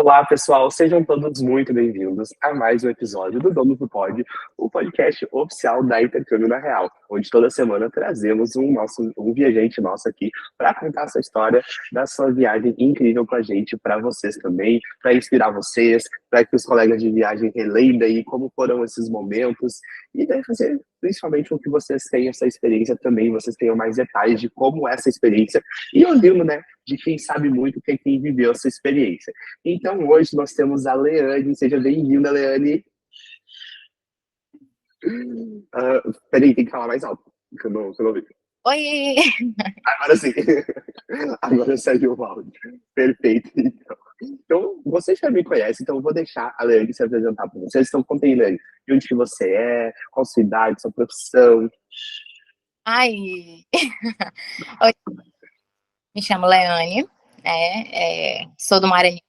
Olá, pessoal, sejam todos muito bem-vindos a mais um episódio do Dono do Pod, o podcast oficial da Intercâmbio na Real, onde toda semana trazemos um viajante nosso aqui para contar a sua história da sua viagem incrível com a gente, para vocês também, para inspirar vocês, para que os colegas de viagem relembrem aí como foram esses momentos e daí fazer principalmente com que vocês tenham essa experiência também, vocês tenham mais detalhes de como é essa experiência e ouvindo, né, de quem sabe muito, que é quem viveu essa experiência. Então, hoje nós temos a Leane. Seja bem-vinda, Leane. Peraí, tem que falar mais alto, que eu não ouvi. Oi! Agora sim. Agora saiu o áudio. Perfeito, então, você já me conhece, então eu vou deixar a Leane se apresentar para vocês. Então, conta aí, Leane, de onde que você é, qual sua idade, sua profissão. Ai! Oi, me chamo Leane, sou do Maranhão,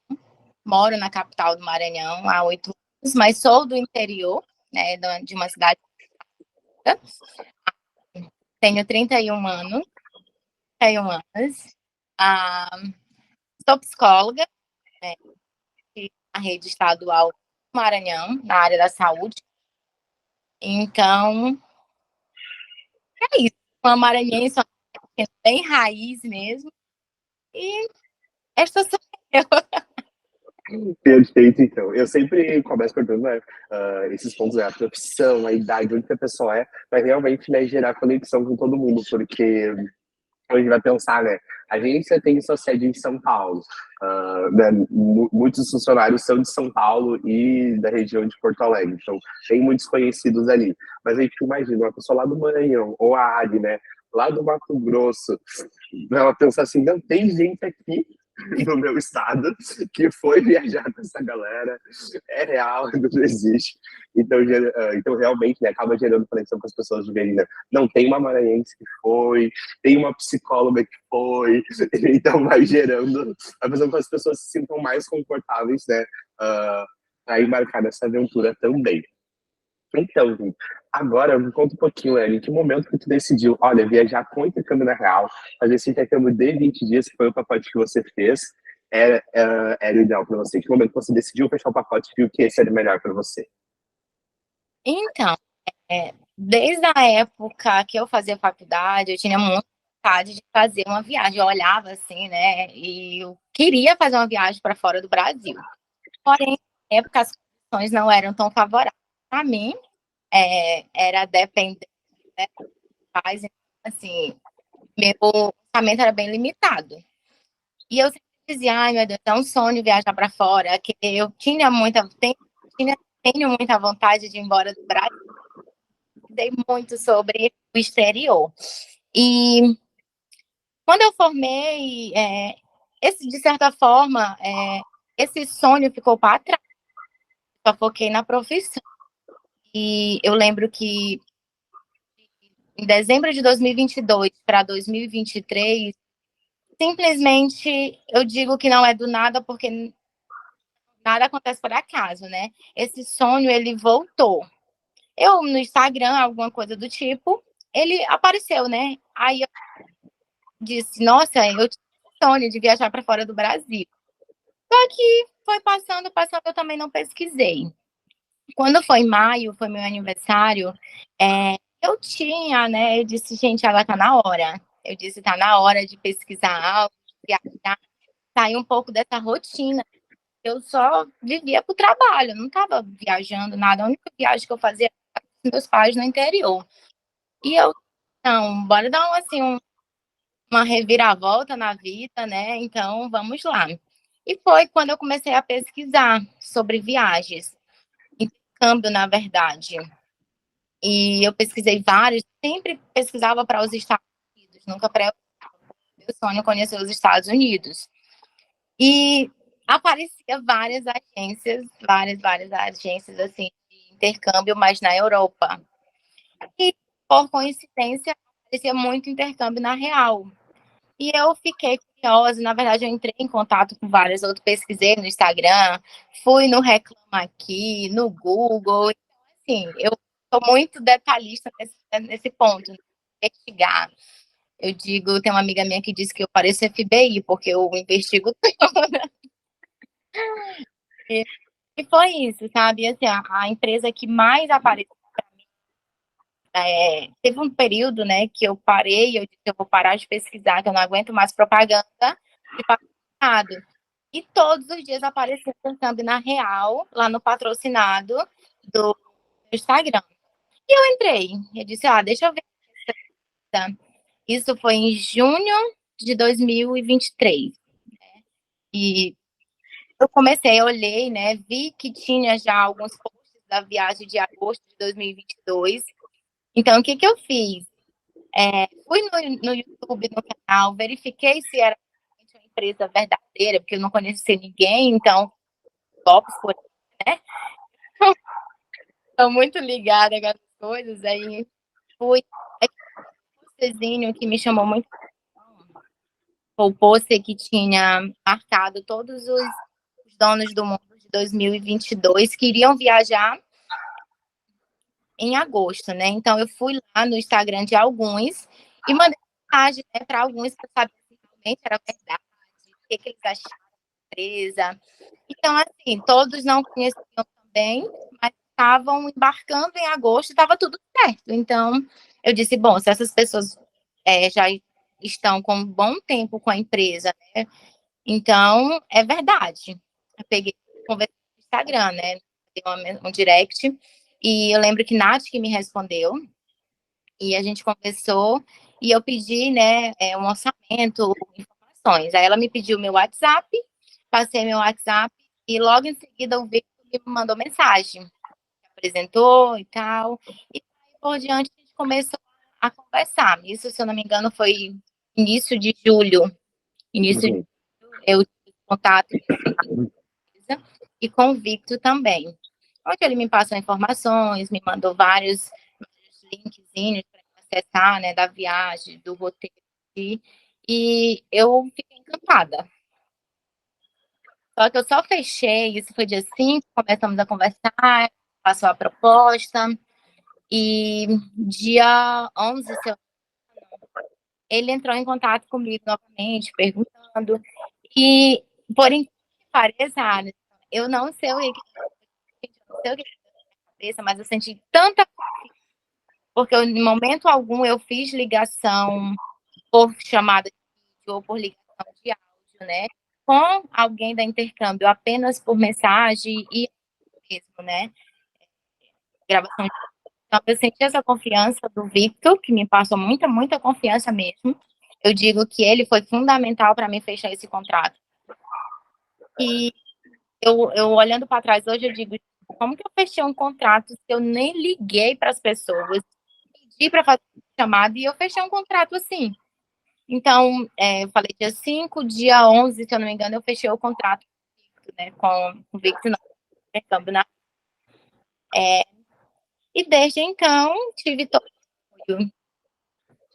moro na capital do Maranhão há 8 anos, mas sou do interior, né, de uma cidade. Tenho 31 anos, 31 anos. Ah, sou psicóloga, né, na rede estadual do Maranhão, na área da saúde. Então, é isso. Uma maranhense, bem raiz mesmo. E esta sou eu. Perfeito, então. Eu sempre começo perguntando, né, esses pontos, né, a profissão, a idade, onde que a pessoa é, para realmente, né, gerar conexão com todo mundo, porque a gente vai pensar, né? A agência tem sua sede em São Paulo, né, muitos funcionários são de São Paulo e da região de Porto Alegre, então tem muitos conhecidos ali. Mas a gente imagina uma pessoa lá do Maranhão, ou a Ari, né? Lá do Mato Grosso, ela pensa assim, não tem gente aqui no meu estado que foi viajar com essa galera, é real, não existe. Então realmente, né, acaba gerando conexão com as pessoas de verem, né? Não, tem uma maranhense que foi, tem uma psicóloga que foi, então vai gerando, vai fazendo com que as pessoas se sintam mais confortáveis, né, a embarcar nessa aventura também. Então, agora me conta um pouquinho, Ellen, em que momento que tu decidiu, olha, viajar com o intercâmbio na Real, fazer esse intercâmbio de 20 dias, que foi o pacote que você fez, era o ideal para você? Em que momento você decidiu fechar o pacote e viu que esse era o melhor para você? Então, desde a época que eu fazia faculdade, eu tinha muita vontade de fazer uma viagem. Eu olhava assim, né? E eu queria fazer uma viagem para fora do Brasil. Porém, na época as condições não eram tão favoráveis para mim. Era dependente, né, dos pais, então, assim, meu orçamento era bem limitado. E eu sempre dizia, ai meu Deus, é um sonho viajar para fora, que eu tenho muita vontade de ir embora do Brasil. Estudei muito sobre o exterior. E quando eu formei, de certa forma, esse sonho ficou para trás. Só foquei na profissão. E eu lembro que em dezembro de 2022 para 2023, simplesmente eu digo que não é do nada, porque nada acontece por acaso, né? Esse sonho, ele voltou. Eu, no Instagram, alguma coisa do tipo, ele apareceu, né? Aí eu disse, nossa, eu tinha sonho de viajar para fora do Brasil. Só que foi passando, eu também não pesquisei. Quando foi em maio, foi meu aniversário, eu tinha, né? Eu disse, gente, agora tá na hora. Eu disse, tá na hora de pesquisar algo, de viajar, sair um pouco dessa rotina. Eu só vivia pro trabalho, não estava viajando nada. A única viagem que eu fazia era com meus pais no interior. E eu, não, bora dar assim, uma reviravolta na vida, né? Então, vamos lá. E foi quando eu comecei a pesquisar sobre viagens, intercâmbio, na verdade. E eu pesquisei vários, sempre pesquisava para os Estados Unidos, nunca para meu sonho conhecer os Estados Unidos. E aparecia várias agências assim de intercâmbio, mas na Europa. E por coincidência, aparecia muito intercâmbio na Real. E eu fiquei curiosa, na verdade eu entrei em contato com várias outras, pesquisei no Instagram, fui no Reclama Aqui, no Google, então, assim, eu sou muito detalhista nesse ponto, né? Investigar. Eu digo, tem uma amiga minha que disse que eu pareço FBI, porque eu investigo tudo. E, e foi isso, sabe? Assim, a empresa que mais apareceu para mim, teve um período, né, que eu parei, eu disse que eu vou parar de pesquisar, que eu não aguento mais propaganda de patrocinado. E todos os dias aparecia um thumb na real, lá no patrocinado do Instagram. E eu entrei, eu disse, deixa eu ver. Isso foi em junho de 2023. E eu comecei, eu olhei, né, vi que tinha já alguns posts da viagem de agosto de 2022. Então, o que que eu fiz? Fui no YouTube, no canal, verifiquei se era uma empresa verdadeira, porque eu não conhecia ninguém, então, golpes por aí, né? Estou muito ligada com as coisas, aí fui. Aí, um postzinho que me chamou muito o pôster que tinha marcado todos os donos do mundo de 2022 que iriam viajar em agosto, né? Então eu fui lá no Instagram de alguns e mandei mensagem, né, para alguns para saber se realmente era verdade, o que, que eles acharam da empresa. Então, assim, todos não conheciam também, mas estavam embarcando em agosto e estava tudo certo. Então, eu disse, bom, se essas pessoas já estão com um bom tempo com a empresa, né? Então, é verdade. Eu peguei, conversei no Instagram, né? Um direct. E eu lembro que Nath que me respondeu. E a gente conversou. E eu pedi, né, um orçamento, informações. Aí ela me pediu meu WhatsApp. Passei meu WhatsApp. E logo em seguida o Victor me mandou mensagem. Me apresentou e tal. E por diante a gente começou a conversar. Isso, se eu não me engano, foi início de julho. Início de Uhum. julho, eu tive contato e convicto também. Onde ele me passou informações, me mandou vários linkzinhos para acessar, né, da viagem, do roteiro, e eu fiquei encantada. Só que eu só fechei, isso foi dia 5, começamos a conversar, passou a proposta, e dia 11, ele entrou em contato comigo novamente, perguntando, e por incrível que pareça, eu não sei o que sei o que cabeça, mas eu senti tanta, porque eu, em momento algum eu fiz ligação por chamada de vídeo ou por ligação de áudio, né? Com alguém da intercâmbio, apenas por mensagem e mesmo, né? Gravação. Então, eu senti essa confiança do Victor, que me passou muita, muita confiança mesmo. Eu digo que ele foi fundamental para mim fechar esse contrato. E eu olhando para trás hoje, eu digo, como que eu fechei um contrato se eu nem liguei para as pessoas? Pedi para fazer chamada e eu fechei um contrato assim. Então, eu falei dia 5, dia 11, se eu não me engano, eu fechei o contrato, né, com o Victor, intercâmbio, né? E desde então, tive todo o apoio.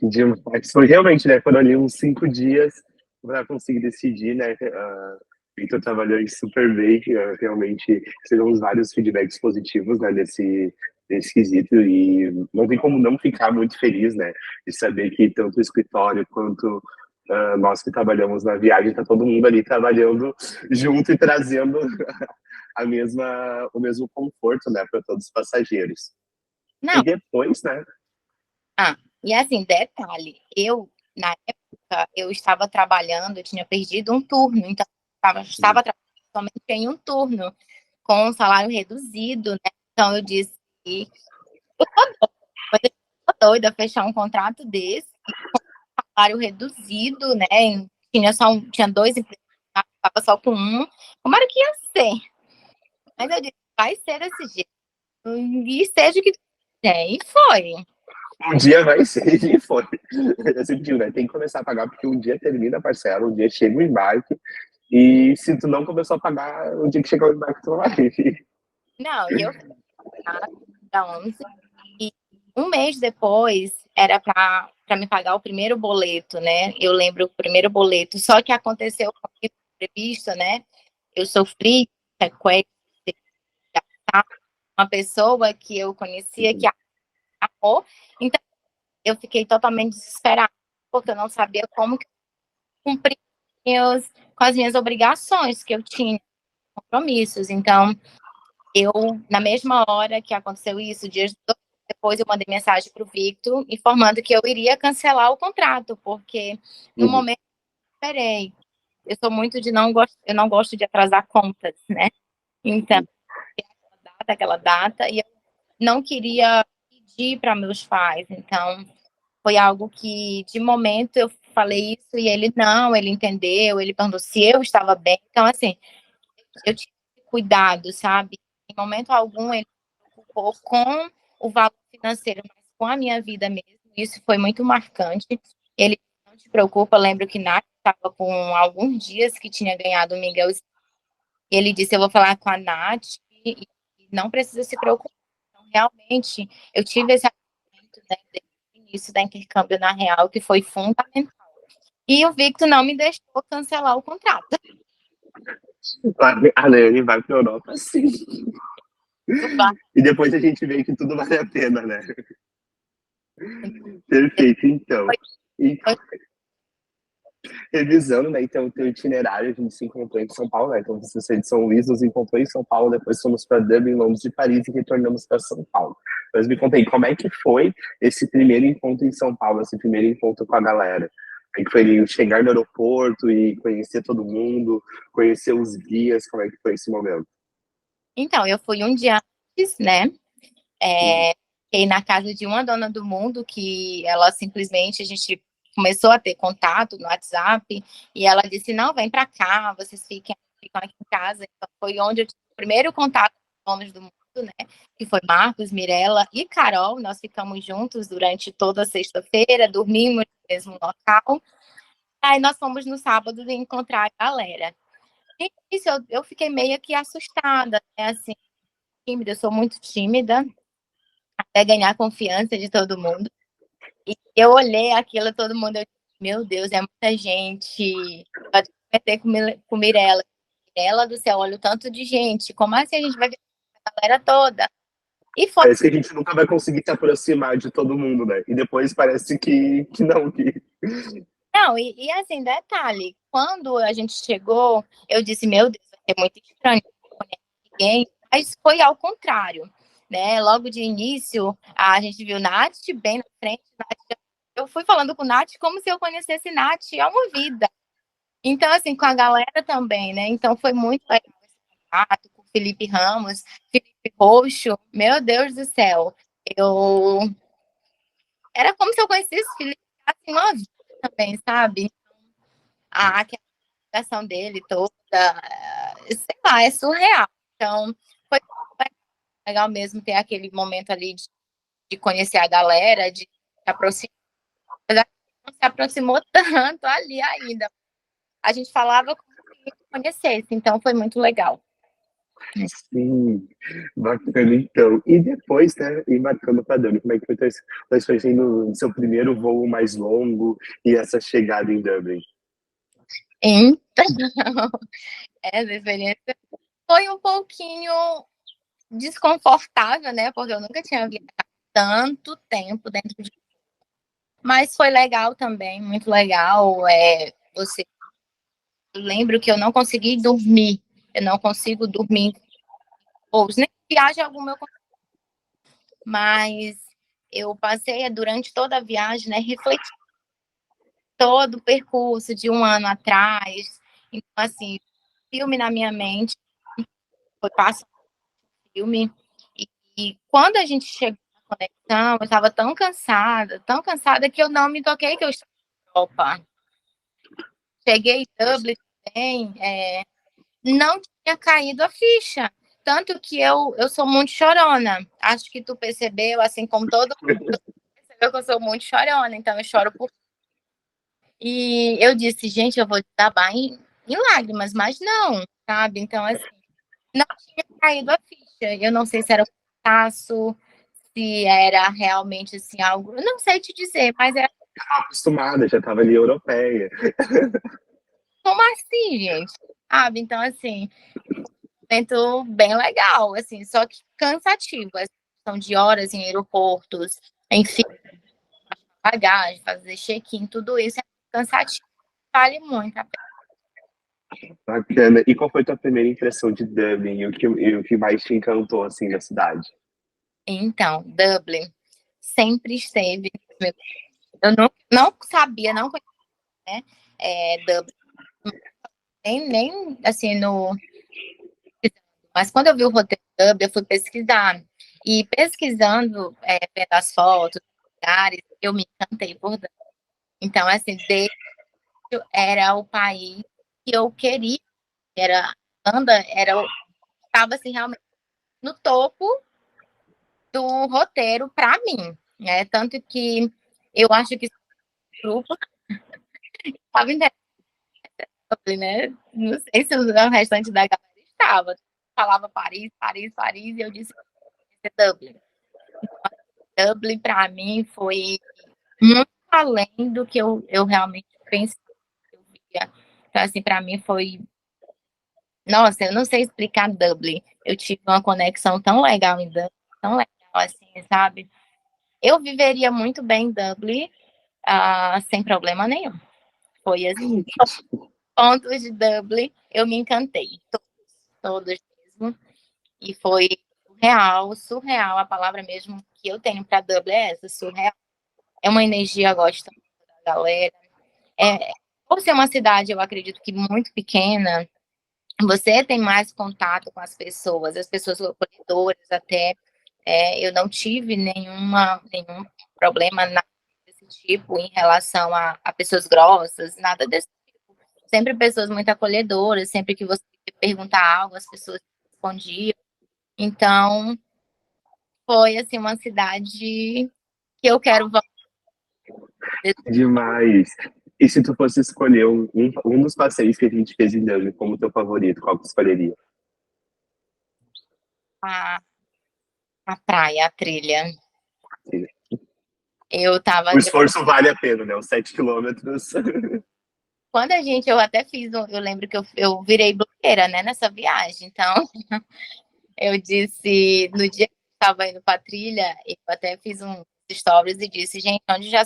Demais. Foi realmente, né? Foram ali uns 5 dias para conseguir decidir, né? Victor trabalhou aí super bem, realmente recebemos vários feedbacks positivos, né, nesse quesito, e não tem como não ficar muito feliz, né, de saber que tanto o escritório quanto nós que trabalhamos na viagem, tá todo mundo ali trabalhando junto e trazendo o mesmo conforto, né, para todos os passageiros. Não, E depois, né? e assim, detalhe, eu, na época, eu estava trabalhando, eu tinha perdido um turno, então estava trabalhando somente em um turno, com um salário reduzido, né? Então eu disse, eu tô doida fechar um contrato desse, salário reduzido, né? Tinha dois empregos, estava só com um. Como era que ia ser? Mas eu disse, vai ser desse jeito. E seja o que quiser. E foi. Um dia vai ser e foi. Eu sempre digo, né? Tem que começar a pagar, porque um dia termina a parcela, um dia chega o embarque, e se tu não começou a pagar, o dia que chegar o embarque, tu não vai. Não, e eu fiz da 11. E um mês depois era para me pagar o primeiro boleto, né? Eu lembro o primeiro boleto. Só que aconteceu com o previsto, né? Eu sofri sequestro, uma pessoa que eu conhecia que amou. Então, eu fiquei totalmente desesperada, porque eu não sabia como cumprir com as minhas obrigações que eu tinha. compromissos. Então, eu, na mesma hora que aconteceu isso, dias depois eu mandei mensagem para o Victor, informando que eu iria cancelar o contrato, porque no momento eu esperei. Eu sou muito de eu não gosto de atrasar contas, né? Então, aquela data, e eu não queria pedir para meus pais. Então, foi algo que, de momento, eu falei isso e ele entendeu, ele perguntou se eu estava bem. Então, assim, eu tive cuidado, sabe? Em momento algum, ele se preocupou com o valor financeiro, mas com a minha vida mesmo. Isso foi muito marcante. Ele não se preocupa, eu lembro que Nath estava com alguns dias que tinha ganhado o Miguelzinho. Ele disse, eu vou falar com a Nath e não precisa se preocupar. Então, realmente, eu tive esse momento, né, desde o início da intercâmbio na Real, que foi fundamental. E o Victor não me deixou cancelar o contrato. A Lene vai para a Europa, sim. E depois a gente vê que tudo vale a pena, né? Perfeito, então. E revisando, né, então, o teu itinerário, a gente se encontrou em São Paulo, né? Então, você saiu de São Luís, nos encontrou em São Paulo, depois fomos para Dublin, Londres e Paris e retornamos para São Paulo. Mas me contei, como é que foi esse primeiro encontro em São Paulo, esse primeiro encontro com a galera? Como é que foi chegar no aeroporto e conhecer todo mundo, conhecer os guias, como é que foi esse momento? Então, eu fui um dia antes, né? Fiquei na casa de uma dona do mundo que ela simplesmente, a gente começou a ter contato no WhatsApp e ela disse, não, vem para cá, vocês ficam aqui em casa. Então, foi onde eu tive o primeiro contato com os donos do mundo, né? Que foi Marcos, Mirella e Carol. Nós ficamos juntos durante toda a sexta-feira, dormimos no mesmo local. Aí nós fomos no sábado encontrar a galera. E isso eu fiquei meio que assustada, né? Assim, tímida, eu sou muito tímida, até ganhar a confiança de todo mundo. E eu olhei aquilo, todo mundo, eu disse, meu Deus, é muita gente. Eu até comentei com Mirella. Mirella do céu, olha o tanto de gente. Como assim a gente vai ver a galera toda? E foi. Parece que a gente nunca vai conseguir se aproximar de todo mundo, né? E depois parece que não, que... Não, e assim, detalhe, quando a gente chegou, eu disse, meu Deus, vai ser muito estranho, não conheço ninguém, mas foi ao contrário, né? Logo de início, a gente viu Nath bem na frente, Nath, eu fui falando com Nath como se eu conhecesse Nath há uma vida. Então, assim, com a galera também, né? Então foi muito legal esse contato com o Felipe Ramos, Felipe Roxo, meu Deus do céu. Eu era como se eu conhecesse o Felipe assim, uma vida também, sabe? A questão dele toda, sei lá, é surreal. Então, foi legal mesmo ter aquele momento ali de conhecer a galera, de se aproximar. Apesar que não se aproximou tanto ali ainda. A gente falava como se conhecesse, então foi muito legal. Sim, bacana então. E depois, né, embarcando para Dublin, como é que foi no seu primeiro voo mais longo e essa chegada em Dublin? Então, essa experiência foi um pouquinho desconfortável, né? Porque eu nunca tinha viajado tanto tempo dentro de. Mas foi legal também, muito legal. Você. Eu lembro que eu não consegui dormir. Eu não consigo dormir. Ou nem viagem alguma eu consigo. Mas eu passei durante toda a viagem, né, refletindo todo o percurso de um ano atrás. Então, assim, filme na minha mente, foi passando filme. E quando a gente chegou na conexão, eu estava tão cansada que eu não me toquei que eu estava na Europa. Cheguei em Dublin também, não tinha caído a ficha. Tanto que eu sou muito chorona. Acho que tu percebeu, assim como todo mundo percebeu que eu sou muito chorona, então eu choro por. E eu disse, gente, eu vou desabar em lágrimas, mas não, sabe? Então, assim, não tinha caído a ficha. Eu não sei se era um cansaço, se era realmente assim algo, eu não sei te dizer, mas é Acostumada, já estava ali europeia. como assim, gente? Sabe? Então, assim, momento bem legal, assim, só que cansativo, são de horas em aeroportos, enfim, bagagem, fazer check-in, tudo isso é cansativo, vale muito a pena. Bacana. E qual foi a tua primeira impressão de Dublin e o que mais te encantou, assim, na cidade? Então, Dublin sempre esteve. Eu não sabia, não conhecia, né? Dublin, nem assim, no. Mas quando eu vi o roteiro de Dublin, eu fui pesquisar. E pesquisando, vendo as fotos, lugares, eu me encantei por Dublin. Então, assim, desde era o país que eu queria, era a Irlanda, estava assim, realmente no topo do roteiro para mim, né? Tanto que eu acho que esse grupo estava interessado, né? Não sei se o restante da galera estava. Falava Paris, Paris, Paris, e eu disse Dublin. Dublin, para mim, foi muito além do que eu realmente pensei que eu via. Então, assim, para mim foi. Nossa, eu não sei explicar Dublin. Eu tive uma conexão tão legal em Dublin, tão legal assim, sabe? Eu viveria muito bem em Dublin, sem problema nenhum. Foi assim, pontos de Dublin, eu me encantei. Todos mesmo. E foi surreal, surreal. A palavra mesmo que eu tenho para Dublin é essa, surreal. É uma energia gostosa da galera. Por ser uma cidade, eu acredito que muito pequena, você tem mais contato com as pessoas acolhedoras até. Eu não tive nenhum problema desse tipo em relação a pessoas grossas, nada desse tipo. Sempre pessoas muito acolhedoras, sempre que você perguntar algo, as pessoas respondiam. Então, foi assim uma cidade que eu quero voltar. Demais. E se tu fosse escolher um dos passeios que a gente fez em Dublin como teu favorito, qual que tu escolheria? a, a praia, a trilha. Eu tava. O esforço vale a pena, né? Os 7 quilômetros. Quando eu até fiz, eu lembro que eu virei blogueira, né, nessa viagem. Então, eu disse, no dia que eu estava indo para trilha, eu até fiz um stories e disse, gente, onde já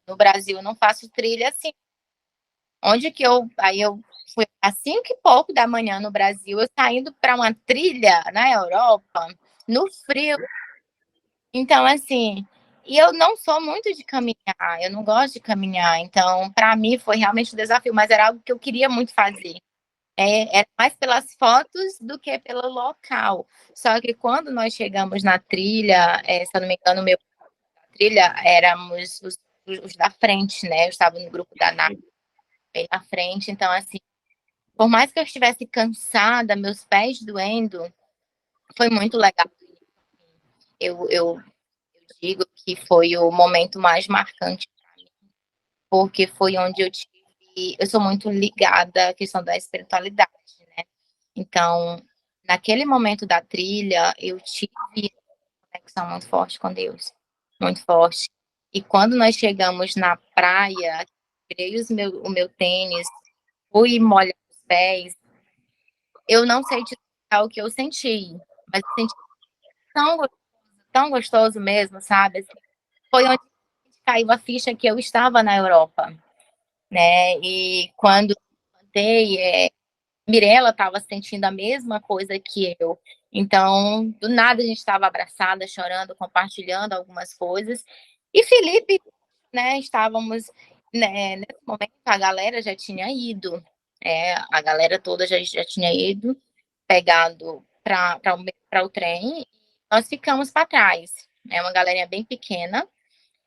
no Brasil eu não faço trilha assim. Onde que aí eu fui às 5 e pouco da manhã no Brasil, eu saindo para uma trilha na Europa, no frio. Então, assim, e eu não sou muito de caminhar, eu não gosto de caminhar. Então, para mim foi realmente um desafio, mas era algo que eu queria muito fazer. Era mais pelas fotos do que pelo local. Só que quando nós chegamos na trilha, se eu não me engano, meu trilha éramos os da frente, né? Eu estava no grupo da NAP bem na frente, então assim, por mais que eu estivesse cansada, meus pés doendo, foi muito legal. Eu digo que foi o momento mais marcante para mim, porque foi onde eu sou muito ligada à questão da espiritualidade, né? Então, naquele momento da trilha, eu tive uma conexão muito forte com Deus, muito forte. E quando nós chegamos na praia, tirei o meu tênis, fui molhar os pés, eu não sei te explicar o que eu senti, mas eu senti tão gostoso mesmo, sabe? Assim, foi onde caiu a ficha que eu estava na Europa, né? E quando contei, Mirella estava sentindo a mesma coisa que eu. Então, do nada a gente estava abraçada, chorando, compartilhando algumas coisas. E Felipe, né, estávamos, né, nesse momento a galera já tinha ido, a galera toda já tinha ido, pegado para o trem, e nós ficamos para trás. É uma galerinha bem pequena.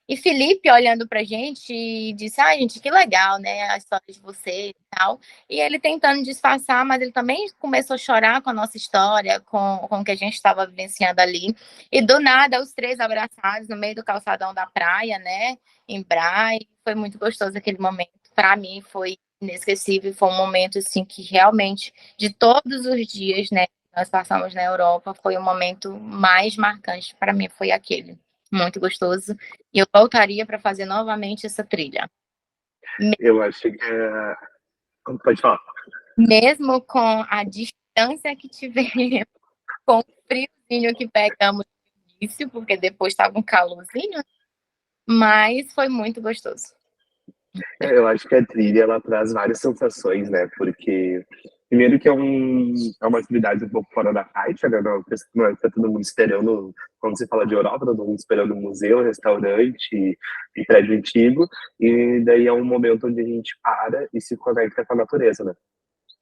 E Felipe olhando pra gente e disse: Ah, gente, que legal, né? A história de vocês e tal. E ele tentando disfarçar, mas ele também começou a chorar com a nossa história, com o que a gente estava vivenciando ali. E do nada, os três abraçados no meio do calçadão da praia, né? Em Brai. Foi muito gostoso aquele momento. Para mim, foi inesquecível. Foi um momento, assim, que realmente, de todos os dias, né? Nós passamos na Europa, foi o momento mais marcante para mim, foi aquele. Muito gostoso. E eu voltaria para fazer novamente essa trilha. Eu acho que Pode falar. Mesmo com a distância que tivemos, com o friozinho que pegamos no início, porque depois estava um calorzinho, mas foi muito gostoso. Eu acho que a trilha ela traz várias sensações, né? Porque Primeiro que é uma atividade um pouco fora da caixa, né? Não é tá todo mundo esperando, quando se fala de Europa, todo mundo esperando um museu, restaurante e prédio antigo, e daí é um momento onde a gente para e se conecta com a natureza, né?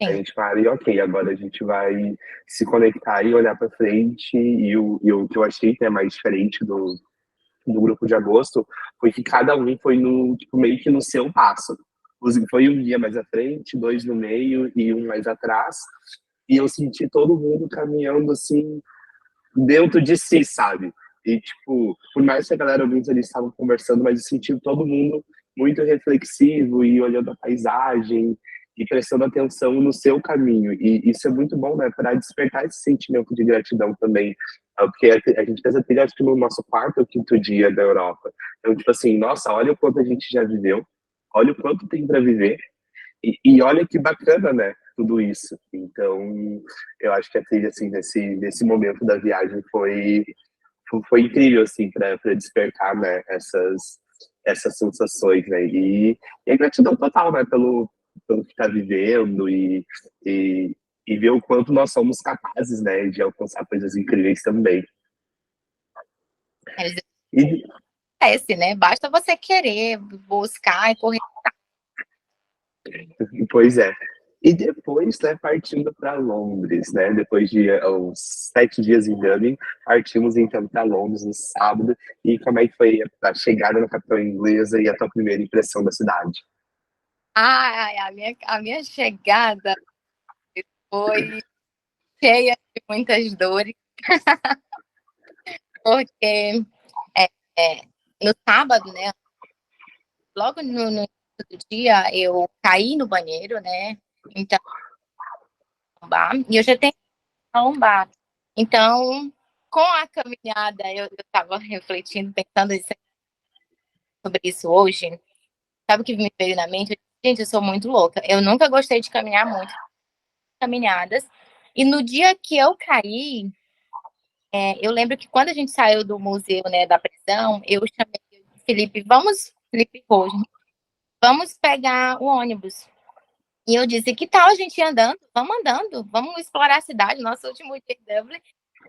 A Sim. gente para e ok, agora a gente vai se conectar e olhar para frente, e o que eu achei que é mais diferente do grupo de agosto foi que cada um foi no, tipo, meio que no seu passo. Foi um dia mais à frente, dois no meio e um mais atrás. E eu senti todo mundo caminhando assim, dentro de si, sabe? E, tipo, por mais que a galera, alguns ali estavam conversando, mas eu senti todo mundo muito reflexivo e olhando a paisagem e prestando atenção no seu caminho. E isso é muito bom, né? Para despertar esse sentimento de gratidão também. Porque a gente fez a trilha, acho que no nosso quarto ou quinto dia da Europa. Então, tipo assim, nossa, olha o quanto a gente já viveu, olha o quanto tem para viver, e olha que bacana, né? Tudo isso. Então, eu acho que a trilha, assim, nesse momento da viagem foi incrível, assim, para despertar, né? Essas sensações, né? E a gratidão total, né? Pelo que está vivendo e, e ver o quanto nós somos capazes, né? De alcançar coisas incríveis também. Eles E, acontece, né? Basta você querer buscar e correr. pois é. E depois, né, partindo para Londres, né? Depois de uns 7 dias em Dublin, partimos então para Londres no sábado. E como é que foi a chegada na capital inglesa e a tua primeira impressão da cidade? A minha chegada foi cheia de muitas dores, porque é, é, no sábado, né? Logo no início do dia, eu caí no banheiro, né? Então, lombar, e eu já tenho uma lombar. Então, com a caminhada, eu estava refletindo, pensando sobre isso hoje. Sabe o que me veio na mente? Gente, eu sou muito louca. Eu nunca gostei de caminhar muito, caminhadas. E no dia que eu caí, eu lembro que quando a gente saiu do museu, né, da prisão, eu chamei o Felipe, Felipe Rojo, vamos pegar o ônibus. E eu disse, que tal a gente ir andando, vamos explorar a cidade, nosso último dia em Dublin.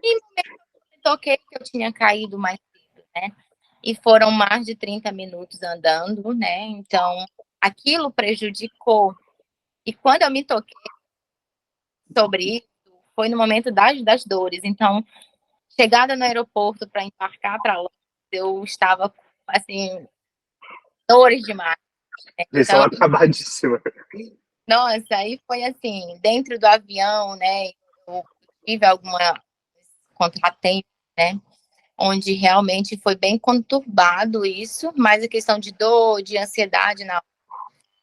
E no momento que eu toquei que eu tinha caído mais cedo, né? E foram mais de 30 minutos andando, né? Então, aquilo prejudicou. E quando eu me toquei sobre isso, foi no momento das dores. Então, chegada no aeroporto para embarcar para Londres, eu estava, assim, dores demais. Né? Versão Então, acabadíssima. nossa, aí foi assim, dentro do avião, né? Eu tive alguma contratempo, né? Onde realmente foi bem conturbado isso, mas a questão de dor, de ansiedade, não.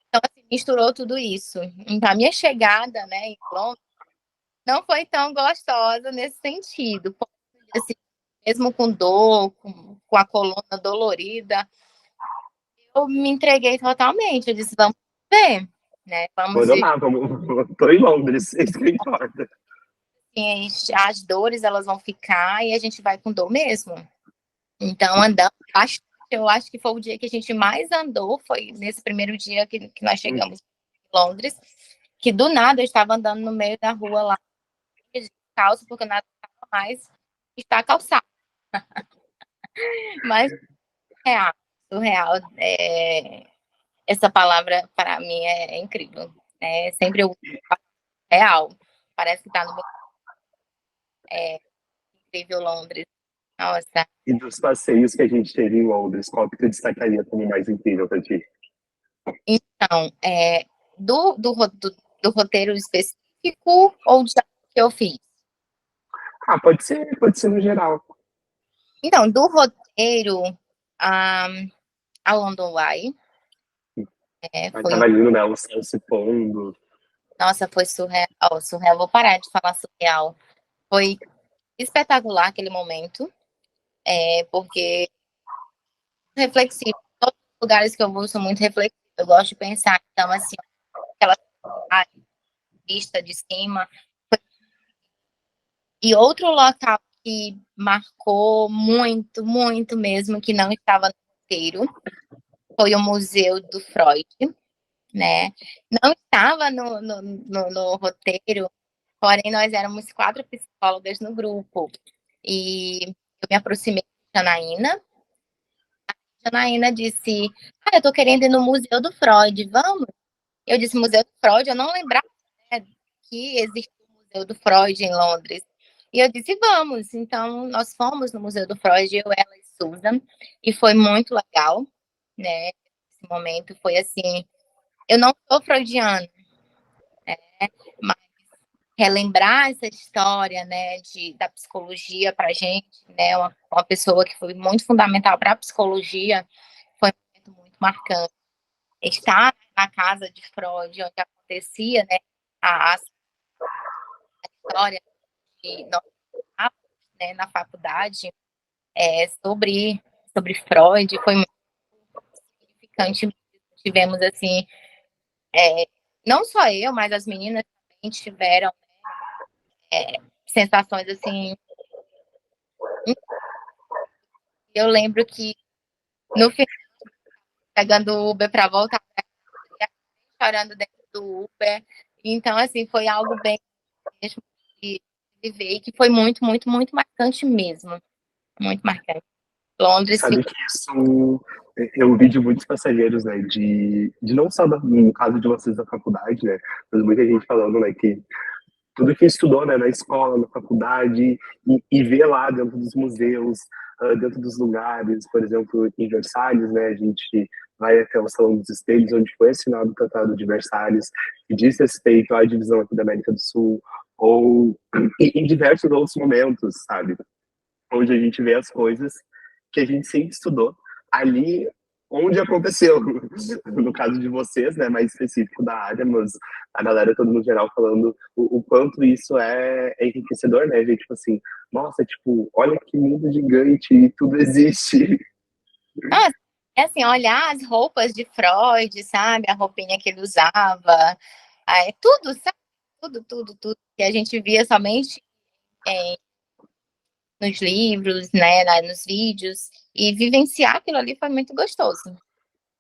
Então, assim, misturou tudo isso. Então, a minha chegada, né, em Londres, não foi tão gostosa nesse sentido. Assim, mesmo com dor, com a coluna dolorida, eu me entreguei totalmente. Eu disse, vamos ver, né? Vamos Bora ver. lá, tô em Londres, isso que importa. As dores, elas vão ficar e a gente vai com dor mesmo. Então, andamos bastante. Eu acho que foi o dia que a gente mais andou, foi nesse primeiro dia que nós chegamos em Londres, que do nada eu estava andando no meio da rua lá, descalço, porque nada estava mais está calçado. Mas real, surreal. Essa palavra, para mim, é incrível. Sempre eu real. Parece que está no meu. É incrível Londres. Nossa. E dos passeios que a gente teve em Londres, qual que tu destacaria como mais incrível para ti? Então, do roteiro específico ou de que eu fiz? Ah, pode ser no geral. Então, do roteiro, a, a London Eye, Aí foi um. tava lindo, né? O céu se pondo. Nossa, foi surreal. Surreal, vou parar de falar surreal. Foi espetacular aquele momento, porque reflexivo. Todos os lugares que eu vou são muito reflexivos. Eu gosto de pensar. Então, assim, aquela vista de cima. E outro local que marcou muito, muito mesmo, que não estava no roteiro, foi o Museu do Freud. né? Não estava no roteiro, porém nós éramos 4 psicólogas no grupo. E eu me aproximei da Janaína. A Janaína disse: Ah, eu tô querendo ir no Museu do Freud, vamos? Eu disse: Museu do Freud? Eu não lembrava, né, que existia o Museu do Freud em Londres. E eu disse: Vamos. Então, nós fomos no Museu do Freud, eu, ela e Susan, e foi muito legal, né? Esse momento foi assim. Eu não sou freudiana, né? Mas relembrar essa história, né, da psicologia para a gente, né, uma pessoa que foi muito fundamental para a psicologia, foi um momento muito marcante. Estar na casa de Freud, onde acontecia, né, a história que nós, né, na faculdade, sobre Freud, foi muito significante. Tivemos, assim, não só eu, mas as meninas também tiveram sensações, assim. Eu lembro que no final, pegando o Uber para voltar, chorando dentro do Uber. Então, assim, foi algo bem mesmo de viver, que foi muito, muito, muito marcante mesmo. Muito marcante. Londres Sabe ficou. que isso eu vi de muitos passageiros, né? De não só no caso de vocês da faculdade, né? Mas muita gente falando, né, que tudo que estudou, né, na escola, na faculdade, e ver lá dentro dos museus, dentro dos lugares, por exemplo, em Versalhes, né, a gente vai até o Salão dos Espelhos, onde foi assinado o Tratado de Versalhes, que diz respeito à divisão aqui da América do Sul, ou em diversos outros momentos, sabe? Onde a gente vê as coisas que a gente sempre estudou ali onde aconteceu. No caso de vocês, né, mais específico da área, mas a galera todo no geral falando o quanto isso é enriquecedor, né, gente? Tipo assim, nossa, tipo, olha que mundo gigante, tudo existe. Ah, é assim, olhar as roupas de Freud, sabe? A roupinha que ele usava. É tudo, sabe? Tudo, tudo, tudo. Que a gente via somente é, nos livros, né? Nos vídeos. E vivenciar aquilo ali foi muito gostoso.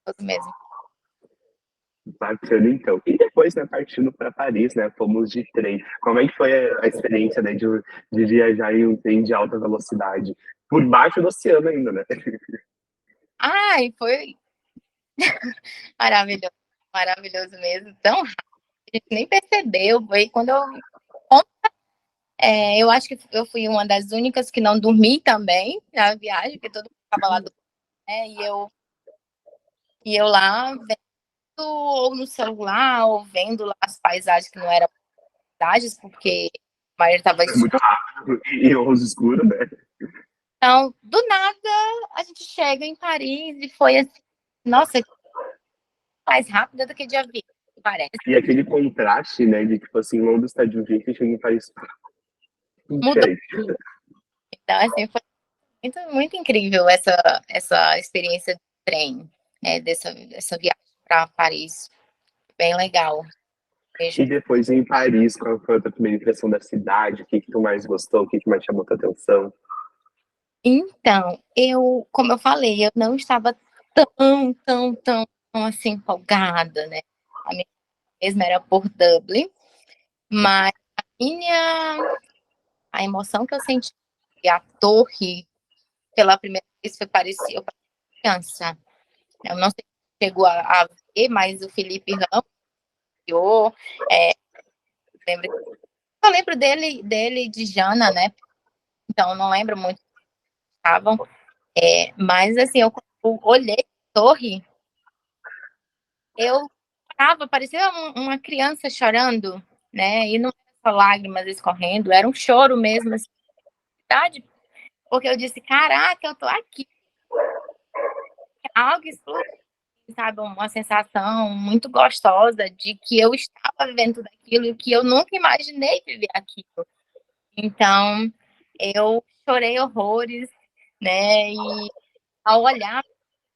Gostoso mesmo. Bacana, então. E depois, né, partindo para Paris, né, fomos de trem. Como é que foi a experiência, né, de viajar em um trem de alta velocidade? Por baixo do oceano ainda, né? Ai, foi maravilhoso. Maravilhoso mesmo. Tão rápido, a gente nem percebeu. Foi quando eu acho que eu fui uma das únicas que não dormi também na viagem, porque todo mundo estava lá dormindo, né? E eu lá vendo ou no celular, ou vendo lá as paisagens que não eram paisagens, porque o mar estava Muito escuro. rápido e óculos escuros, né? Então, do nada, a gente chega em Paris e foi assim, nossa, mais rápida do que de avião, parece. E aquele contraste, né, de tipo assim, Londres está de um jeito e chega em Paris Mudou. diferente. Então, assim, foi muito, muito incrível essa experiência de trem, né, dessa viagem para Paris. Bem legal E mesmo. depois em Paris, qual foi a tua primeira impressão da cidade? O que que tu mais gostou? O que que mais chamou tua atenção? Então, como eu falei, eu não estava tão, tão, tão, tão assim empolgada, né? A minha mesma era por Dublin, mas minha, a emoção que eu senti a torre pela primeira vez foi parecia eu parecia criança. Eu não sei se chegou a ver, mas o Felipe Ramos, eu, lembro, eu lembro dele de Jana, né? Então eu não lembro muito que estavam. Mas assim, eu olhei a torre, eu parecia uma criança chorando, né? E não era só lágrimas escorrendo, era um choro mesmo, assim, verdade, porque eu disse, caraca, eu tô aqui. Algo explodiu, sabe? Uma sensação muito gostosa de que eu estava vivendo tudo aquilo e que eu nunca imaginei viver aquilo. Então, eu chorei horrores, né? E ao olhar a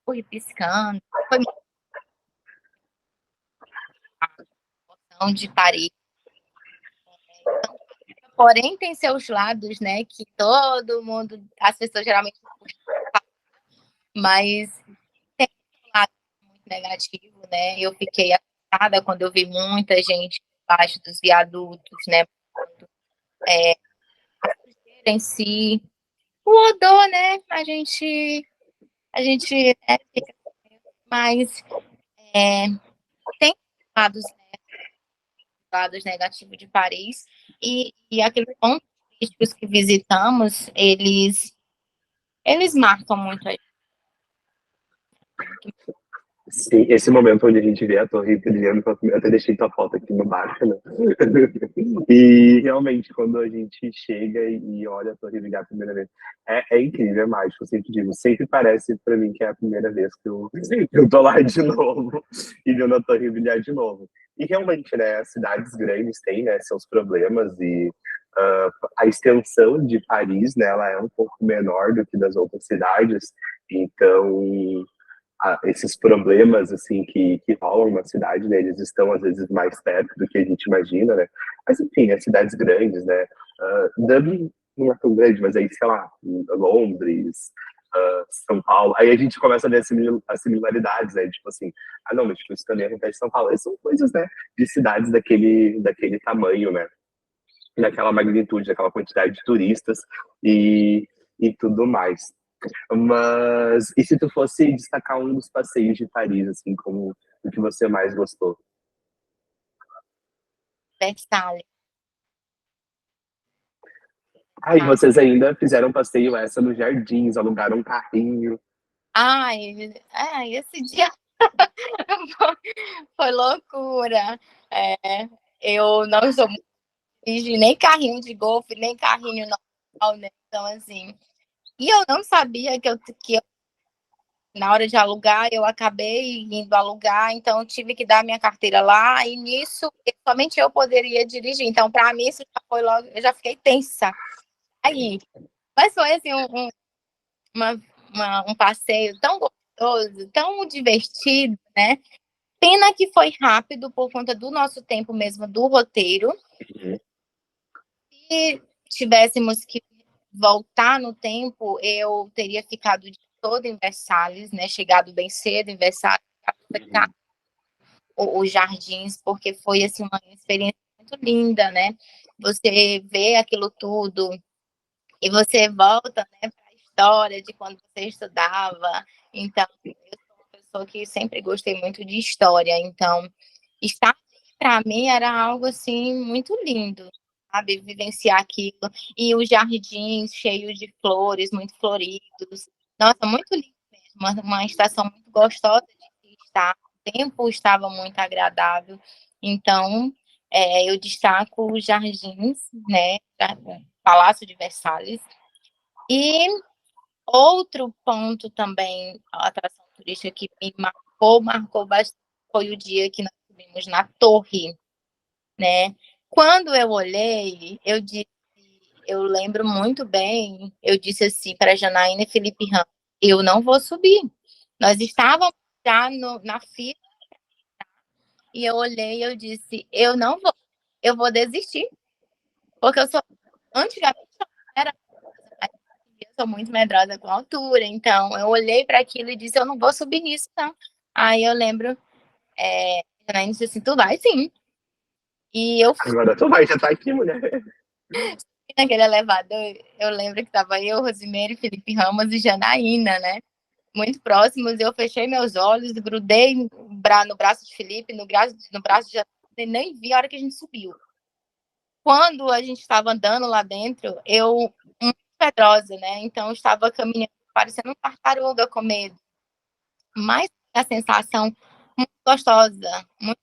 torre piscando, foi uma emoção de Paris. Porém, tem seus lados, né? Que todo mundo, as pessoas geralmente puxam, mas tem um lado muito negativo, né? Eu fiquei quando eu vi muita gente embaixo dos viadutos, né? A sujeira em si, o odor, né? A gente fica mais tem lados negativos de Paris e aqueles pontos turísticos que visitamos, eles marcam muito a gente. Sim, esse momento onde a gente vê a torre brilhando, eu até deixei tua foto aqui embaixo, né? E realmente, quando a gente chega e olha a torre brilhar a primeira vez, é incrível, é mágico, eu sempre digo, sempre parece pra mim que é a primeira vez que eu tô lá de novo e vendo a torre brilhar de novo. E realmente, né, as cidades grandes têm, né, seus problemas e a extensão de Paris, né, ela é um pouco menor do que das outras cidades, então esses problemas assim que rolam na cidade, né, eles estão às vezes mais perto do que a gente imagina, né? Mas enfim, as cidades grandes, né? Dublin não é tão grande, mas aí, sei lá, Londres, São Paulo, aí a gente começa a ver as similaridades, né? Tipo assim, não, mas tipo, isso também acontece em São Paulo. Essas são coisas, né, de cidades daquele tamanho, né? Daquela magnitude, daquela quantidade de turistas e tudo mais. Mas, e se tu fosse destacar um dos passeios de Paris, assim, como o que você mais gostou? Versalhes. Ah, e vocês ainda fizeram um passeio essa nos jardins, alugaram um carrinho. Esse dia foi loucura. É, eu não sou muito de nem carrinho de golfe, nem carrinho normal, né? Então, assim. E eu não sabia que na hora de alugar, eu acabei indo alugar, então eu tive que dar minha carteira lá, e nisso somente eu poderia dirigir. Então, para mim, isso já foi logo, eu já fiquei tensa. Aí, mas foi assim, uma, um passeio tão gostoso, tão divertido, né? Pena que foi rápido por conta do nosso tempo mesmo, do roteiro. Uhum. Se tivéssemos que voltar no tempo, eu teria ficado o dia todo em Versalhes, né? Chegado bem cedo em Versalhes, aproveitar os jardins, porque foi assim uma experiência muito linda, né? Você vê aquilo tudo e você volta, né, para a história de quando você estudava. Então, eu sou uma pessoa que sempre gostei muito de história, então estar para mim era algo assim muito lindo, sabe? Vivenciar aquilo e os jardins cheios de flores, muito floridos. Nossa, muito lindo mesmo, uma estação muito gostosa de estar. O tempo estava muito agradável, então eu destaco os jardins, né? Palácio de Versalhes. E outro ponto também, a atração turística que me marcou bastante, foi o dia que nós subimos na torre, né? Quando eu olhei, eu lembro muito bem, eu disse assim para Janaína e Felipe Ramos, eu não vou subir. Nós estávamos já na fila e eu olhei e eu disse, eu não vou, eu vou desistir, porque eu sou antigamente eu era eu sou muito medrosa com altura, então eu olhei para aquilo e disse, eu não vou subir nisso, não. Aí eu lembro, Janaína disse assim, tu vai sim. E eu fui Agora tu vai, já tá aqui, mulher. naquele elevador, eu lembro que estava eu, Rosimeire, Felipe Ramos e Janaína, né? Muito próximos, eu fechei meus olhos, grudei no braço de Felipe, no braço de Janaína, e nem vi a hora que a gente subiu. Quando a gente estava andando lá dentro, eu, muito medrosa, né? Então, eu estava caminhando, parecendo uma tartaruga com medo. Mas a sensação muito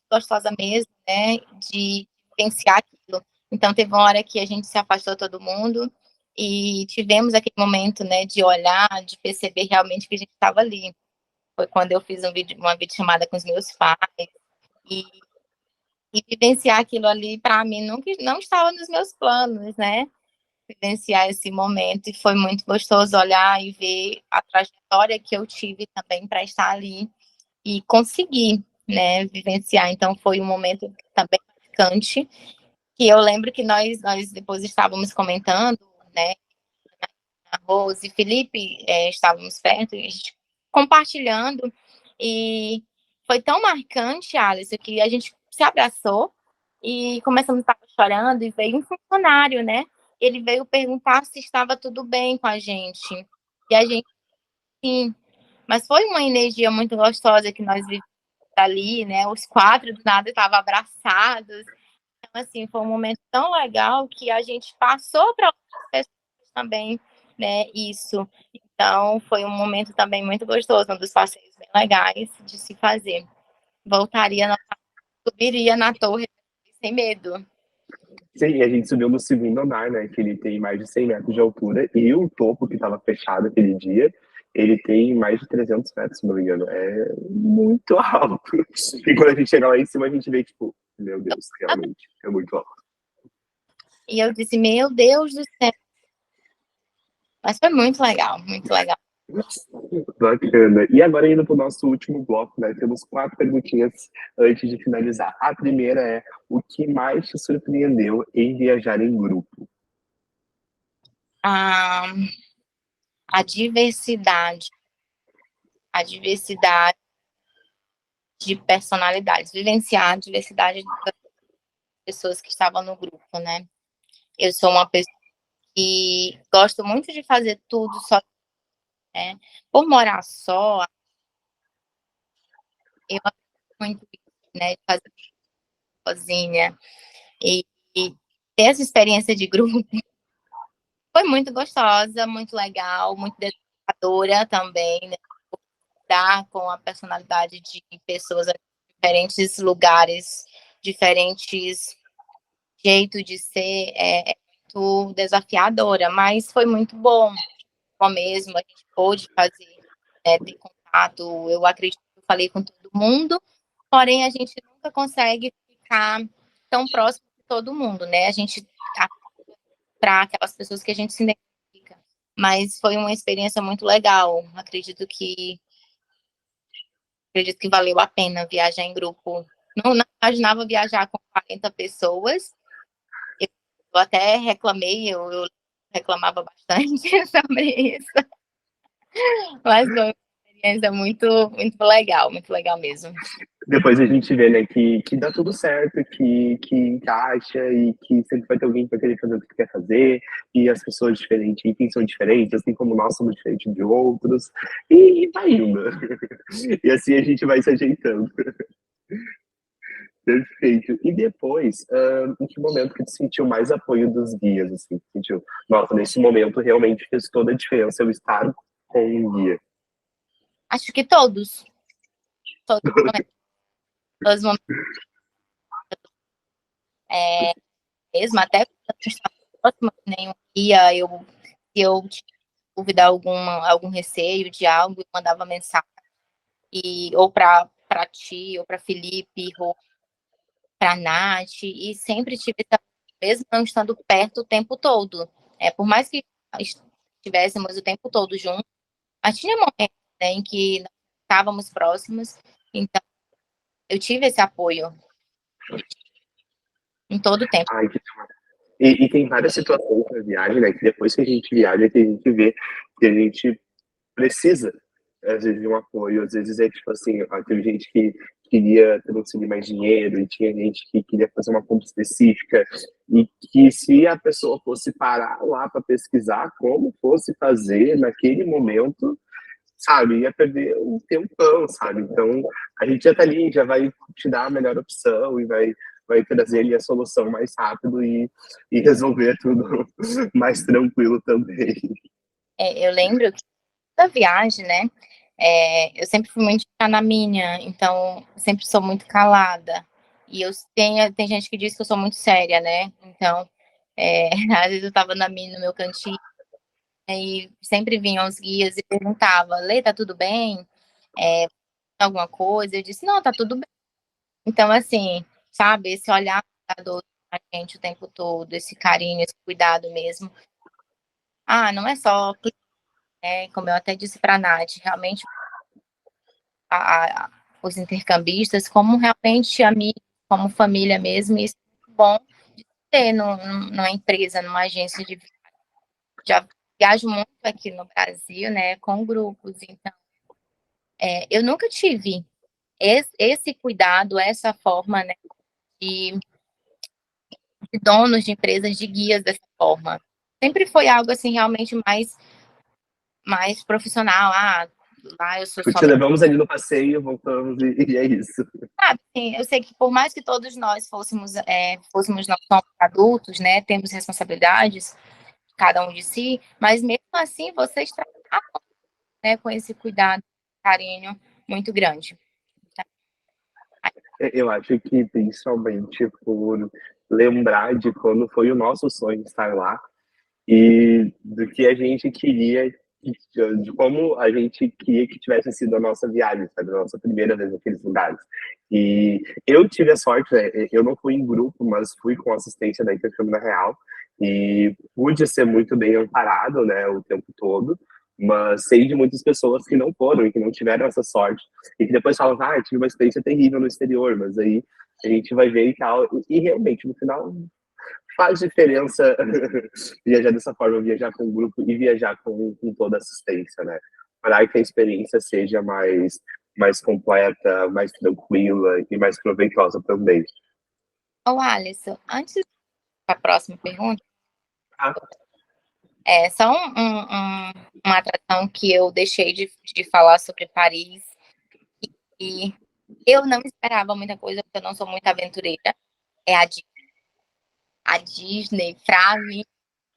gostosa mesmo, né? De vivenciar aquilo. Então, teve uma hora que a gente se afastou todo mundo e tivemos aquele momento, né? De olhar, de perceber realmente que a gente estava ali. Foi quando eu fiz uma videochamada com os meus pais e, e vivenciar aquilo ali, para mim, nunca, não estava nos meus planos, né? Vivenciar esse momento e foi muito gostoso olhar e ver a trajetória que eu tive também para estar ali e conseguir, né, vivenciar. Então foi um momento também marcante que eu lembro que nós depois estávamos comentando, né, a Rose e Felipe estávamos perto, e a gente compartilhando e foi tão marcante, Alisson, que a gente se abraçou e começamos a estar chorando e veio um funcionário, né? Ele veio perguntar se estava tudo bem com a gente. E a gente, sim. Mas foi uma energia muito gostosa que nós vivemos ali, né? Os quatro do nada estavam abraçados. Então, assim, foi um momento tão legal que a gente passou para outras pessoas também, né? Isso. Então, foi um momento também muito gostoso, um dos passeios bem legais de se fazer. Voltaria, subiria na torre sem medo. Sim, a gente subiu no segundo andar, né? Que ele tem mais de 100 metros de altura. E o topo, que estava fechado aquele dia, ele tem mais de 300 metros, se não me engano. É muito alto. E quando a gente chega lá em cima, a gente vê, tipo, meu Deus, realmente, é muito alto. E eu disse, meu Deus do céu. Mas foi muito legal, muito legal. Bacana. E agora, indo para o nosso último bloco, né? Temos 4 perguntinhas antes de finalizar. A primeira é: o que mais te surpreendeu em viajar em grupo? Ah, a diversidade. A diversidade de personalidades. Vivenciar a diversidade das pessoas que estavam no grupo, né? Eu sou uma pessoa que gosto muito de fazer tudo só, né? Por morar só, eu aprendi muito isso, né? De fazer sozinha. E ter essa experiência de grupo foi muito gostosa, muito legal, muito desafiadora também, né? Lidar com a personalidade de pessoas de diferentes lugares, diferentes jeitos de ser, é muito desafiadora, mas foi muito bom, bom mesmo, a gente pôde fazer, ter contato, eu acredito que eu falei com todo mundo, porém a gente nunca consegue ficar tão próximo de todo mundo, né? A gente para aquelas pessoas que a gente se identifica. Mas foi uma experiência muito legal. Acredito que valeu a pena viajar em grupo. Não imaginava viajar com 40 pessoas. Eu até reclamei, eu reclamava bastante sobre isso. Mas foi uma experiência muito legal mesmo. Depois a gente vê, né, que dá tudo certo, que encaixa e que sempre vai ter alguém que vai querer fazer o que quer fazer, e as pessoas diferentes, enfim, são diferentes, assim como nós somos diferentes de outros, e vai indo. E assim a gente vai se ajeitando. Perfeito. E depois, em que momento que tu sentiu mais apoio dos guias, assim? Sentiu, nossa, nesse momento realmente fez toda a diferença eu estar com um guia. Acho que todos os momentos, é, mesmo, até quando eu não estava próxima de nenhum guia, se eu tinha dúvida, algum receio de algo, eu mandava mensagem, ou para ti, ou para Felipe, ou para Nath, e sempre tive essa, mesmo não estando perto o tempo todo. Por mais que estivéssemos o tempo todo juntos, mas tinha momentos, né, em que não estávamos próximos, então eu tive esse apoio em todo o tempo. Ai, e tem várias situações na viagem, né, que depois que a gente viaja, que a gente vê que a gente precisa, às vezes, de um apoio. Às vezes é tipo assim, teve gente que queria transferir mais dinheiro e tinha gente que queria fazer uma compra específica e que se a pessoa fosse parar lá para pesquisar como fosse fazer naquele momento, sabe, ia perder um tempão, sabe? Então, a gente já tá ali, já vai te dar a melhor opção e vai trazer ali a solução mais rápido e resolver tudo mais tranquilo também. Eu lembro que da viagem, né? Eu sempre fui muito ficar na minha, então eu sempre sou muito calada. E tem gente que diz que eu sou muito séria, né? Então, às vezes eu tava na minha, no meu cantinho, e sempre vinham os guias e perguntavam, Lê, tá tudo bem? Alguma coisa? Eu disse, não, tá tudo bem. Então, assim, sabe, esse olhar cuidadoso pra gente o tempo todo, esse carinho, esse cuidado mesmo. Não é só, como eu até disse pra Nath, realmente a, os intercambistas como realmente amigos, como família mesmo, e isso é muito bom de ter numa empresa, numa agência de viagem. Já viajo muito aqui no Brasil, né, com grupos, então eu nunca tive. esse cuidado, essa forma, né, de donos de empresas, de guias dessa forma. Sempre foi algo assim realmente mais profissional. Lá eu sou Te somente. levamos ali no passeio, voltamos e é isso. Sabe, assim, eu sei que por mais que todos nós fôssemos não somos adultos, né, temos responsabilidades, cada um de si, mas mesmo assim vocês tratam, né, com esse cuidado, carinho muito grande. Tá? Eu acho que principalmente por lembrar de quando foi o nosso sonho estar lá e do que a gente queria, de como a gente queria que tivesse sido a nossa viagem, sabe? A nossa primeira vez naqueles lugares. E eu tive a sorte, né? Eu não fui em grupo, mas fui com assistência da Intercâmbio Real e pude ser muito bem amparado, né, o tempo todo. Mas sei de muitas pessoas que não foram e que não tiveram essa sorte e que depois falam, eu tive uma experiência terrível no exterior, mas aí a gente vai ver e tal. E realmente, no final, faz diferença viajar dessa forma, viajar com um grupo e viajar com toda assistência, né? Para que a experiência seja mais completa, mais tranquila e mais proveitosa também. Ô, Alisson, antes da próxima pergunta, Ah, é só uma atração que eu deixei de falar sobre Paris e eu não esperava muita coisa, porque eu não sou muito aventureira, é a Disney. A Disney, pra mim,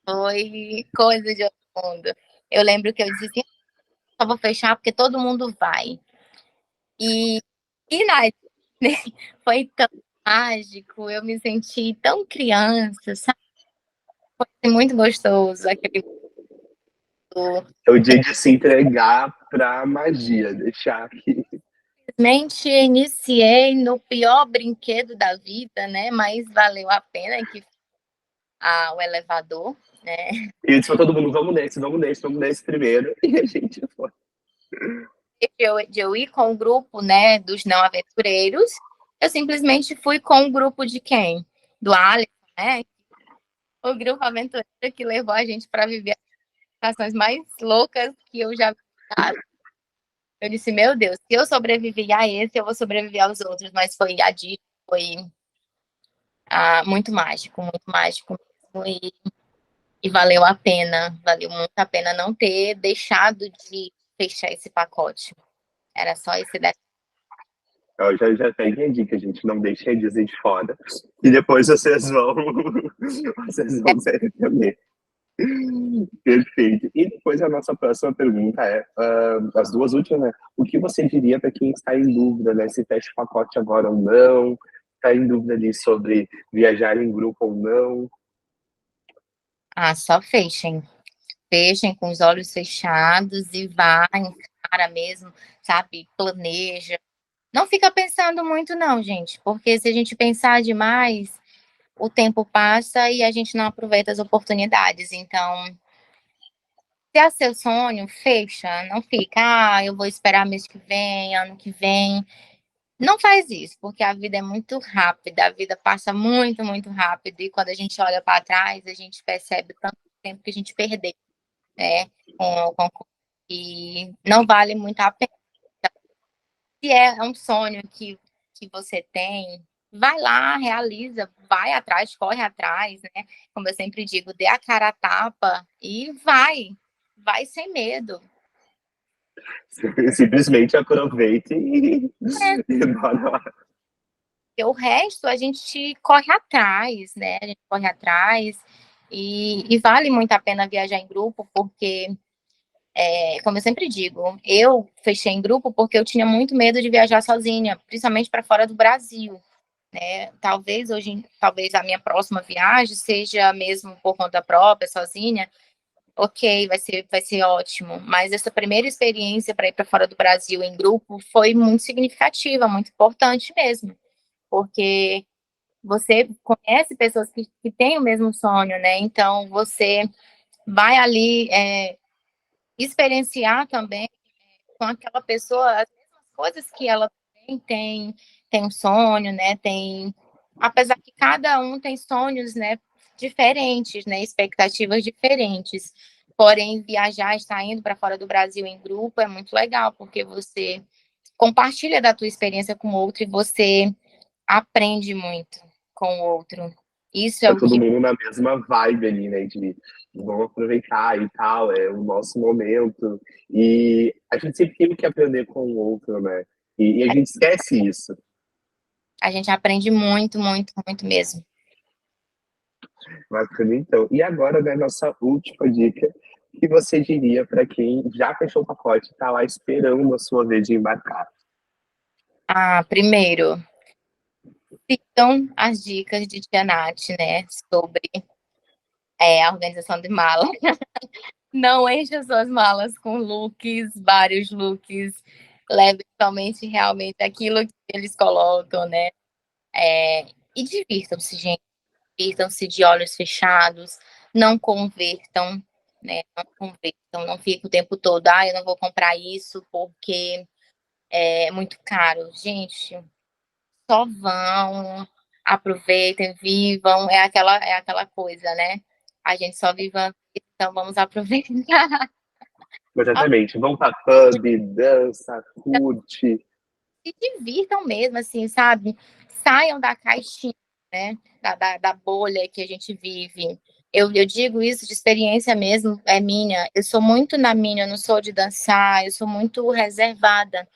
foi coisa de outro mundo. Eu lembro que eu disse assim, só vou fechar porque todo mundo vai. E, e na Disney foi tão mágico, eu me senti tão criança, sabe? Foi muito gostoso aquele é o dia de se entregar para a magia, deixar que Simplesmente iniciei no pior brinquedo da vida, né? Mas valeu a pena que o elevador, né? e eu disse para todo mundo, vamos nesse primeiro. E a gente foi. De eu ir com o grupo, né, dos não aventureiros, eu simplesmente fui com o grupo de quem? Do Alex, né? O grupo aventureiro que levou a gente para viver as situações mais loucas que eu já vi. Eu disse, meu Deus, se eu sobrevivi a esse, eu vou sobreviver aos outros. Mas foi a Disney, foi muito mágico mesmo. E valeu muito a pena não ter deixado de fechar esse pacote. Era só esse detalhe. Eu já até entendi que a gente não deixa a Disney de fora. E depois vocês vão se arrepender. Perfeito. E depois a nossa próxima pergunta é, as duas últimas, né? O que você diria para quem está em dúvida, né? Se fecha o pacote agora ou não? Está em dúvida ali sobre viajar em grupo ou não? Só fechem. Fechem com os olhos fechados e vá, encara mesmo, sabe? Planeja. Não fica pensando muito, não, gente, porque se a gente pensar demais, o tempo passa e a gente não aproveita as oportunidades. Então, se é seu sonho, fecha, não fica, eu vou esperar mês que vem, ano que vem. Não faz isso, porque a vida é muito rápida, a vida passa muito, muito rápido, e quando a gente olha para trás, a gente percebe tanto tempo que a gente perdeu, né? E não vale muito a pena. Se é um sonho que você tem, vai lá, realiza, vai atrás, corre atrás, né? Como eu sempre digo, dê a cara a tapa e vai sem medo. Simplesmente aproveite e bora lá. E o resto a gente corre atrás, né? A gente corre atrás e vale muito a pena viajar em grupo, porque, como eu sempre digo, eu fechei em grupo porque eu tinha muito medo de viajar sozinha, principalmente para fora do Brasil. Né? Talvez a minha próxima viagem seja mesmo por conta própria, sozinha. Ok, vai ser ótimo. Mas essa primeira experiência para ir para fora do Brasil em grupo foi muito significativa, muito importante mesmo, porque você conhece pessoas que têm o mesmo sonho, né? Então você vai ali experienciar também com aquela pessoa as mesmas coisas que ela também tem um sonho, né? Apesar que cada um tem sonhos, né, diferentes, né, expectativas diferentes. Porém, viajar, estar indo para fora do Brasil em grupo é muito legal, porque você compartilha da tua experiência com o outro e você aprende muito com o outro. Isso é Tá o todo que mundo na mesma vibe ali, né? De vamos aproveitar e tal, é o nosso momento. E a gente sempre tem que aprender com o outro, né? E a gente esquece isso. a gente aprende muito, muito, muito mesmo. Bacana, então. E agora, né, nossa última dica, o que você diria para quem já fechou o pacote e está lá esperando a sua vez de embarcar? Ah, primeiro, sigam as dicas de Tia Nath, né, sobre a organização de mala. Não encha suas malas com looks, vários looks. Leve somente realmente aquilo que eles colocam, né? E divirtam-se, gente. Divirtam-se de olhos fechados. Não convertam, né? Não convertam. Não fique o tempo todo, eu não vou comprar isso porque é muito caro. Gente, só vão, aproveitem, vivam. É aquela coisa, né? A gente só vive uma vez, então vamos aproveitar. Exatamente. Vão pra pub, dança, curte. Se divirtam mesmo, assim, sabe? Saiam da caixinha, né? Da bolha que a gente vive. Eu digo isso de experiência mesmo, é minha. Eu sou muito na minha, eu não sou de dançar, eu sou muito reservada.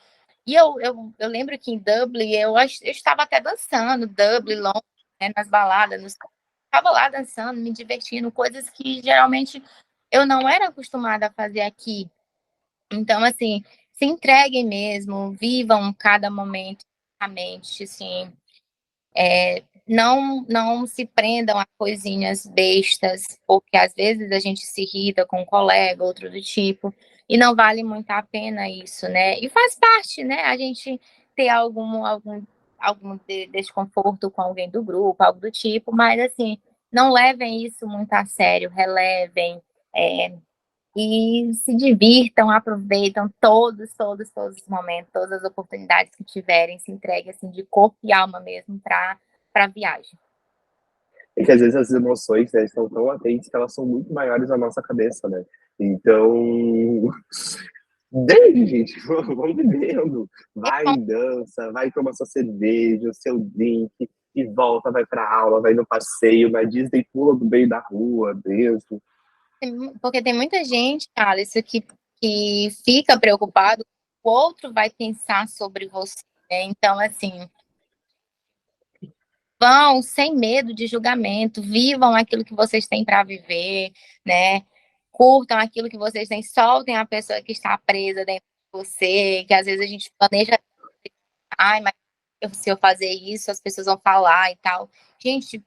E eu lembro que em Dublin eu estava até dançando, Dublin, Londres, né, nas baladas, estava lá dançando, me divertindo, coisas que geralmente eu não era acostumada a fazer aqui. Então, assim, se entreguem mesmo, vivam cada momento, assim, não se prendam a coisinhas bestas, porque às vezes a gente se irrita com um colega, outro do tipo, e não vale muito a pena isso, né? E faz parte, né? A gente ter algum desconforto com alguém do grupo, algo do tipo, mas assim, não levem isso muito a sério, relevem, é, e se divirtam, aproveitam todos os momentos, todas as oportunidades que tiverem, se entreguem assim de corpo e alma mesmo para a viagem. É que às vezes as emoções, né, estão tão latentes que elas são muito maiores na nossa cabeça, né? Então, deixe, gente, vamos vivendo. Vai em dança, vai tomar sua cerveja, o seu drink, e volta, vai pra aula, vai no passeio, na Disney, pula do meio da rua mesmo. Porque tem muita gente, Alice, que fica preocupado, o outro vai pensar sobre você, né? Então, assim, vão sem medo de julgamento, vivam aquilo que vocês têm para viver, né? Curtam aquilo que vocês têm, soltem a pessoa que está presa dentro de você, que às vezes a gente planeja, ai, mas se eu fazer isso, as pessoas vão falar e tal. Gente,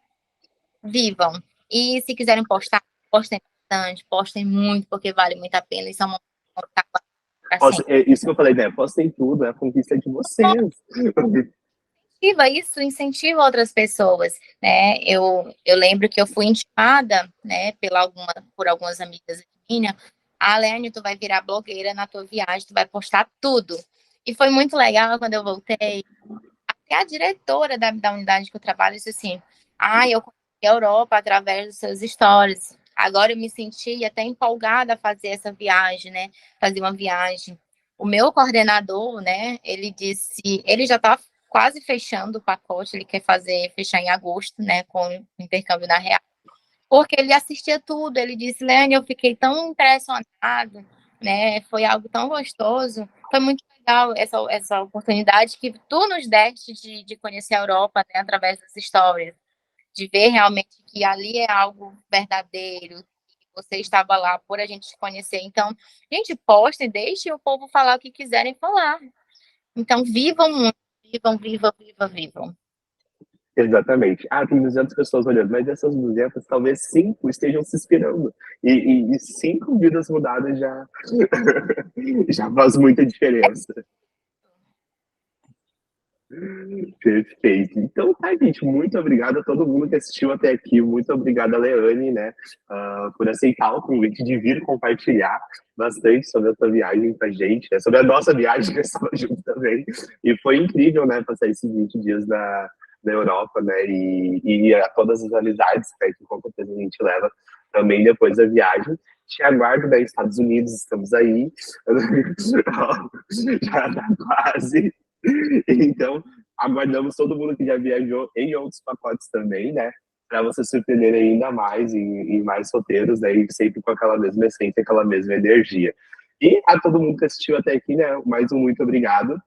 vivam. E se quiserem postar, postem bastante, postem muito, porque vale muito a pena. Isso é uma para sempre. É isso que eu falei, né? Postem tudo, é a conquista de vocês. Incentiva outras pessoas, né? Eu lembro que eu fui intimada, né, por algumas amigas minhas, Alene, tu vai virar blogueira na tua viagem, tu vai postar tudo. E foi muito legal quando eu voltei. Até a diretora da unidade que eu trabalho disse assim: eu conheci a Europa através dos seus stories. Agora eu me senti até empolgada a fazer essa viagem, né? Fazer uma viagem. O meu coordenador, né? Ele disse, ele já está quase fechando o pacote, ele quer fechar em agosto, né? Com o intercâmbio na Real. Porque ele assistia tudo. Ele disse, Lene, eu fiquei tão impressionado, né? Foi algo tão gostoso. Foi muito legal essa oportunidade que tu nos deste de conhecer a Europa, né, através das histórias, de ver realmente que ali é algo verdadeiro, que você estava lá por a gente te conhecer. Então, gente, postem, deixem o povo falar o que quiserem falar. Então, vivam muito, vivam, vivam, vivam, vivam. Exatamente. Tem 200 pessoas olhando, mas dessas 200, talvez 5 estejam se inspirando. E 5 vidas mudadas já, já faz muita diferença. Perfeito. Então tá, gente. Muito obrigado a todo mundo que assistiu até aqui. Muito obrigado a Leane, né, por aceitar o convite de vir compartilhar bastante sobre a sua viagem com a gente, né, sobre a nossa viagem que estava junto também. E foi incrível, né, passar esses 20 dias na Europa, né, e a todas as amizades, né, que com certeza a gente leva também depois da viagem. Te aguardo, né, Estados Unidos, estamos aí. Já tá quase. Então, aguardamos todo mundo que já viajou em outros pacotes também, né? Para você surpreender ainda mais em mais roteiros, né? E sempre com aquela mesma essência, aquela mesma energia. E a todo mundo que assistiu até aqui, né? Mais um muito obrigado.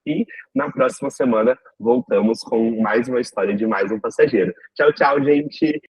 E na próxima semana voltamos com mais uma história de mais um passageiro. Tchau, tchau, gente!